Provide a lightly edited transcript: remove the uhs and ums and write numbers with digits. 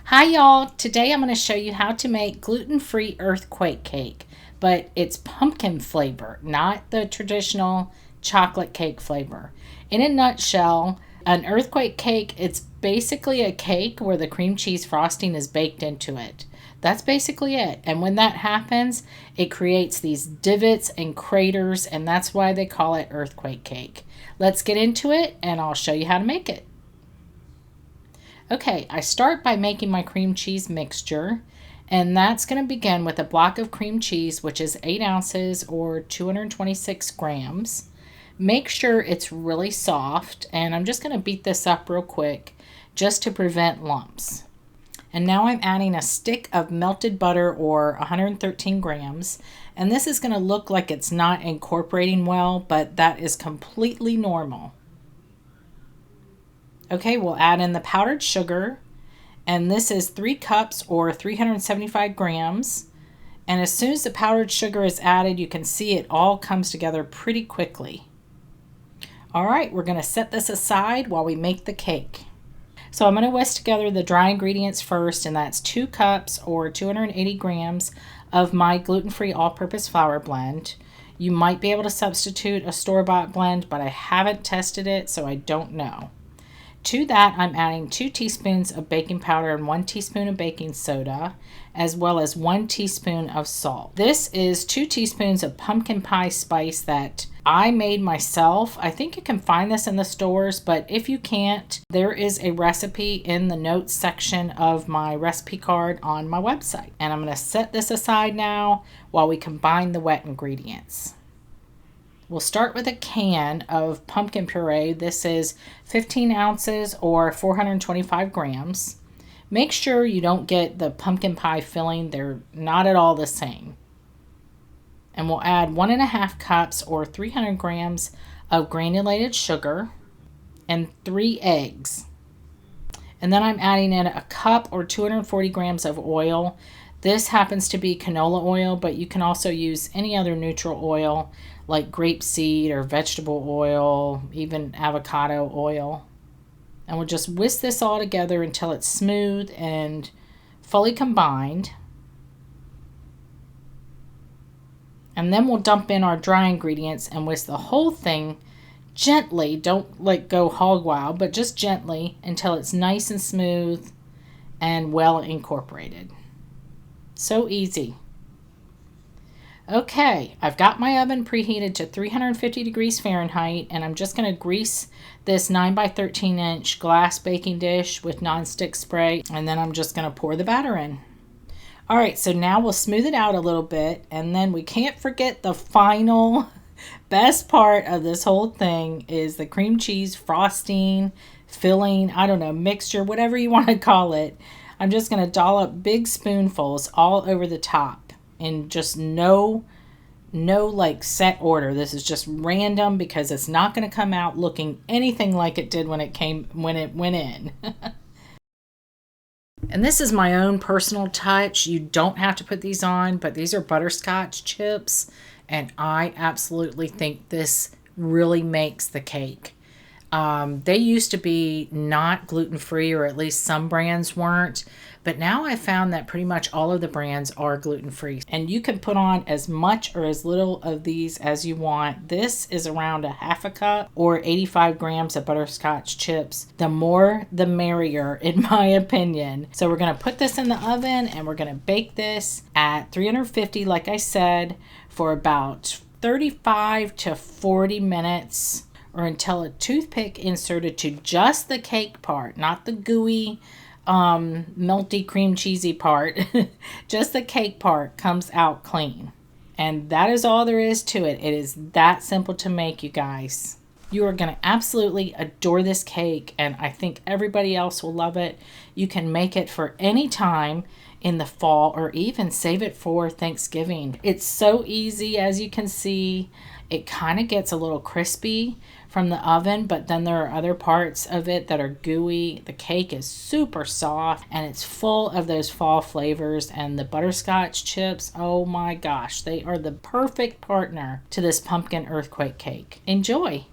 Hi y'all, today I'm going to show you how to make gluten-free earthquake cake, but it's pumpkin flavor, not the traditional chocolate cake flavor. In a nutshell, an earthquake cake, it's basically a cake where the cream cheese frosting is baked into it. That's basically it. And when that happens, it creates these divots and craters, and that's why they call it earthquake cake. Let's get into it and I'll show you how to make it. Okay, I start by making my cream cheese mixture, and that's going to begin with a block of cream cheese, which is 8 ounces or 226 grams. Make sure it's really soft, and I'm just going to beat this up real quick just to prevent lumps. And now I'm adding a stick of melted butter or 113 grams, and this is going to look like it's not incorporating well, but that is completely normal. Okay, we'll add in the powdered sugar, and this is 3 cups or 375 grams. And as soon as the powdered sugar is added, you can see it all comes together pretty quickly. All right, we're going to set this aside while we make the cake. So I'm going to whisk together the dry ingredients first, and that's 2 cups or 280 grams of my gluten-free all-purpose flour blend. You might be able to substitute a store-bought blend, but I haven't tested it, so I don't know. To that, I'm adding 2 teaspoons of baking powder and 1 teaspoon of baking soda, as well as 1 teaspoon of salt. This is 2 teaspoons of pumpkin pie spice that I made myself. I think you can find this in the stores, but if you can't, there is a recipe in the notes section of my recipe card on my website. And I'm going to set this aside now while we combine the wet ingredients. We'll start with a can of pumpkin puree. This is 15 ounces or 425 grams. Make sure you don't get the pumpkin pie filling. They're not at all the same. And we'll add 1.5 cups or 300 grams of granulated sugar and 3 eggs. And then I'm adding in a cup or 240 grams of oil. This happens to be canola oil, but you can also use any other neutral oil like grapeseed or vegetable oil, even avocado oil. And we'll just whisk this all together until it's smooth and fully combined. And then we'll dump in our dry ingredients and whisk the whole thing gently. Don't let go hog wild, but just gently until it's nice and smooth and well incorporated. So easy. Okay, I've got my oven preheated to 350 degrees Fahrenheit, and I'm just going to grease this 9 by 13 inch glass baking dish with nonstick spray, and then I'm just going to pour the batter in. All right, so now we'll smooth it out a little bit, and then we can't forget the final best part of this whole thing is the cream cheese frosting, filling, I don't know, mixture, whatever you want to call it. I'm just going to dollop big spoonfuls all over the top in just no like set order. This is just random because it's not going to come out looking anything like it did when it went in. And this is my own personal touch. You don't have to put these on, but these are butterscotch chips, and I absolutely think this really makes the cake. They used to be not gluten-free, or at least some brands weren't, but now I found that pretty much all of the brands are gluten-free, and you can put on as much or as little of these as you want. This is around 1/2 cup or 85 grams of butterscotch chips. The more the merrier, in my opinion. So we're going to put this in the oven, and we're going to bake this at 350, like I said, for about 35 to 40 minutes, or until a toothpick inserted to just the cake part, not the gooey, melty cream cheesy part, just the cake part comes out clean. And that is all there is to it. It is that simple to make, you guys. You are going to absolutely adore this cake, and I think everybody else will love it. You can make it for any time in the fall, or even save it for Thanksgiving. It's so easy, as you can see. It kind of gets a little crispy from the oven, but then there are other parts of it that are gooey. The cake is super soft, and it's full of those fall flavors, and the butterscotch chips, oh my gosh, they are the perfect partner to this pumpkin earthquake cake. Enjoy!